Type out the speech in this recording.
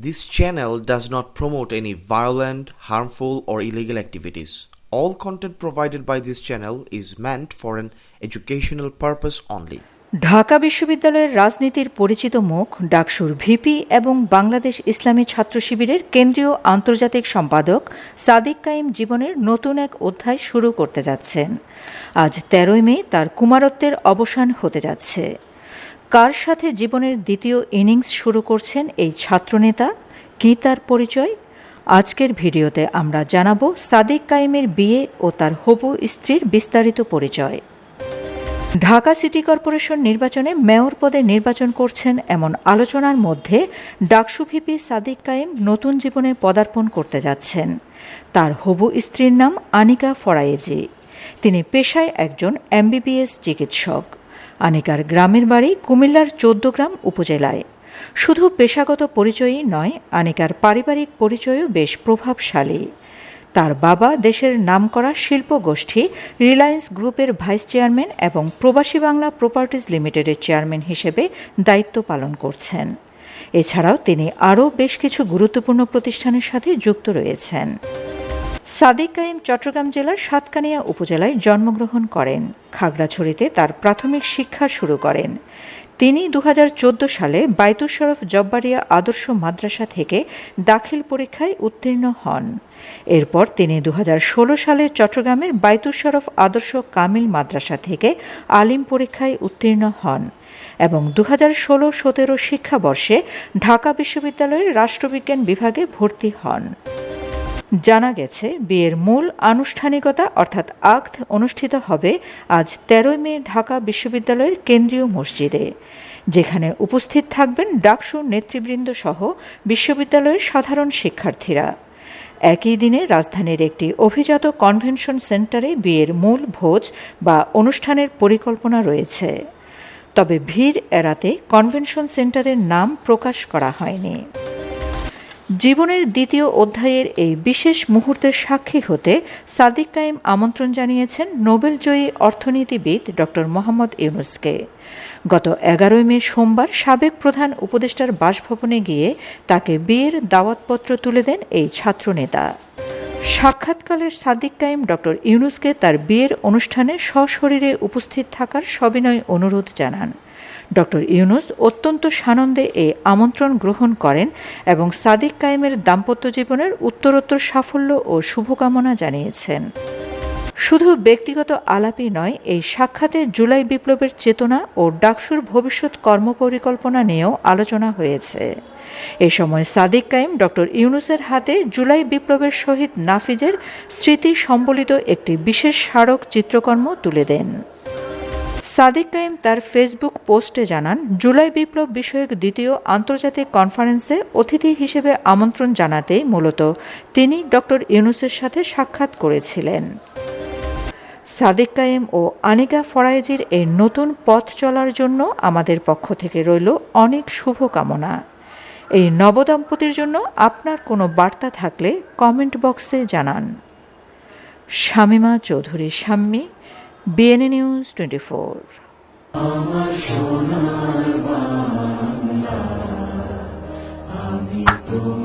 This channel does not promote any violent, harmful, or illegal activities. All content provided by this channel is meant for an educational purpose only. Dhaka বিশ্ববিদ্যালয়ের রাজনীতির পরিচিত মুখ ডাকসুর VP এবং বাংলাদেশ ইসলামী ছাত্র শিবিরের কেন্দ্রীয় আন্তর্জাতিক সম্পাদক সাদিক কায়েম জীবনের নতুন এক অধ্যায় শুরু করতে যাচ্ছেন। আজ ১৩ মে তার কুমারত্বের অবসান হতে যাচ্ছে। কার সাথে জীবনের দ্বিতীয় ইনিংস শুরু করছেন এই ছাত্রনেতা, কী তার পরিচয়? আজকের ভিডিওতে আমরা জানাবো সাদিক কায়েমের বিয়ে ও তার হবু স্ত্রীর বিস্তারিত পরিচয়। ঢাকা সিটি কর্পোরেশন নির্বাচনে মেয়র পদে নির্বাচন করছেন এমন আলোচনার মধ্যে ডাকসু ভিপি সাদিক কায়েম নতুন জীবনে পদার্পণ করতে যাচ্ছেন। তার হবু স্ত্রীর নাম আনিকা ফরায়েজি। তিনি পেশায় একজন এমবিবিএস চিকিৎসক। আনিকার গ্রামের বাড়ি কুমিল্লার ১৪ গ্রাম উপজেলায়। শুধু পেশাগত পরিচয়ই নয়, আনিকার পারিবারিক পরিচয়ও বেশ প্রভাবশালী। তার বাবা দেশের নামকরা শিল্প গোষ্ঠী রিলায়েন্স গ্রুপের ভাইস চেয়ারম্যান এবং প্রবাসী বাংলা প্রপার্টিজ লিমিটেডের চেয়ারম্যান হিসেবে দায়িত্ব পালন করছেন। এছাড়াও তিনি আরও বেশ কিছু গুরুত্বপূর্ণ প্রতিষ্ঠানের সাথে যুক্ত রয়েছেন। সাদিক কায়েম চট্টগ্রাম জেলার সাতকানিয়া উপজেলায় জন্মগ্রহণ করেন। খাগড়াছড়িতে তার প্রাথমিক শিক্ষা শুরু করেন। তিনি ২০১৪ সালে বাইতুল শরফ জব্বারিয়া আদর্শ মাদ্রাসা থেকে দাখিল পরীক্ষায় উত্তীর্ণ হন। এরপর তিনি ২০১৬ সালে চট্টগ্রামের বাইতুল শরফ আদর্শ কামিল মাদ্রাসা থেকে আলিম পরীক্ষায় উত্তীর্ণ হন এবং ২০১৬-১৭ শিক্ষাবর্ষে ঢাকা বিশ্ববিদ্যালয়ের রাষ্ট্রবিজ্ঞান বিভাগে ভর্তি হন। জানা গেছে, বিয়ের মূল আনুষ্ঠানিকতা অর্থাৎ আকদ অনুষ্ঠিত হবে আজ ১৩ মে ঢাকা বিশ্ববিদ্যালয়ের কেন্দ্রীয় মসজিদে, যেখানে উপস্থিত থাকবেন ডাকসু নেতৃবৃন্দ সহ বিশ্ববিদ্যালয়ের সাধারণ শিক্ষার্থীরা। একই দিনে রাজধানীর একটি অভিজাত কনভেনশন সেন্টারে বিয়ের মূল ভোজ বা অনুষ্ঠানের পরিকল্পনা রয়েছে। তবে ভিড় এড়াতে কনভেনশন সেন্টারের নাম প্রকাশ করা হয়নি। জীবনের দ্বিতীয় অধ্যায়ের এই বিশেষ মুহূর্তের সাক্ষী হতে সাদিক কায়েম আমন্ত্রণ জানিয়েছেন নোবেলজয়ী অর্থনীতিবিদ ডক্টর মোহাম্মদ ইউনূসকে। গত ১১ মে সোমবার সাবেক প্রধান উপদেষ্টার বাসভবনে গিয়ে তাকে বিয়ের দাওয়াতপত্র তুলে দেন এই ছাত্রনেতা। সাক্ষাৎকালে সাদিক কায়েম ডক্টর ইউনূসকে তার বিয়ের অনুষ্ঠানে সশরীরে উপস্থিত থাকার সবিনয় অনুরোধ জানান। ডক্টর ইউনূস অত্যন্ত সানন্দে এই আমন্ত্রণ গ্রহণ করেন এবং সাদিক কায়েমের দাম্পত্য জীবনের উত্তরোত্তর সাফল্য ও শুভকামনা জানিয়েছেন। শুধু ব্যক্তিগত আলাপই নয়, এই সাক্ষাতে জুলাই বিপ্লবের চেতনা ও ডাকসুর ভবিষ্যৎ কর্মপরিকল্পনা নিয়েও আলোচনা হয়েছে। এ সময় সাদিক কায়েম ডক্টর ইউনূসের হাতে জুলাই বিপ্লবের শহীদ নাফিজের স্মৃতি সম্বলিত একটি বিশেষ স্মারক চিত্রকর্ম তুলে দেন। সাদিক কায়েম তার ফেসবুক পোস্টে জানান, জুলাই বিপ্লব বিষয়ক দ্বিতীয় আন্তর্জাতিক কনফারেন্সে অতিথি হিসেবে আমন্ত্রণ জানাতেই মূলত তিনি ডক্টর ইউনূসের সাথে সাক্ষাৎ করেছিলেন। সাদিক কায়েম ও আনিকা ফরায়েজির এই নতুন পথ চলার জন্য আমাদের পক্ষ থেকে রইল অনেক শুভকামনা। এই নবদম্পতির জন্য আপনার কোনো বার্তা থাকলে কমেন্ট বক্সে জানান। Shamima Chowdhury Shammi, BNA news 24। আমার সোনার বাংলা, আমি তোমার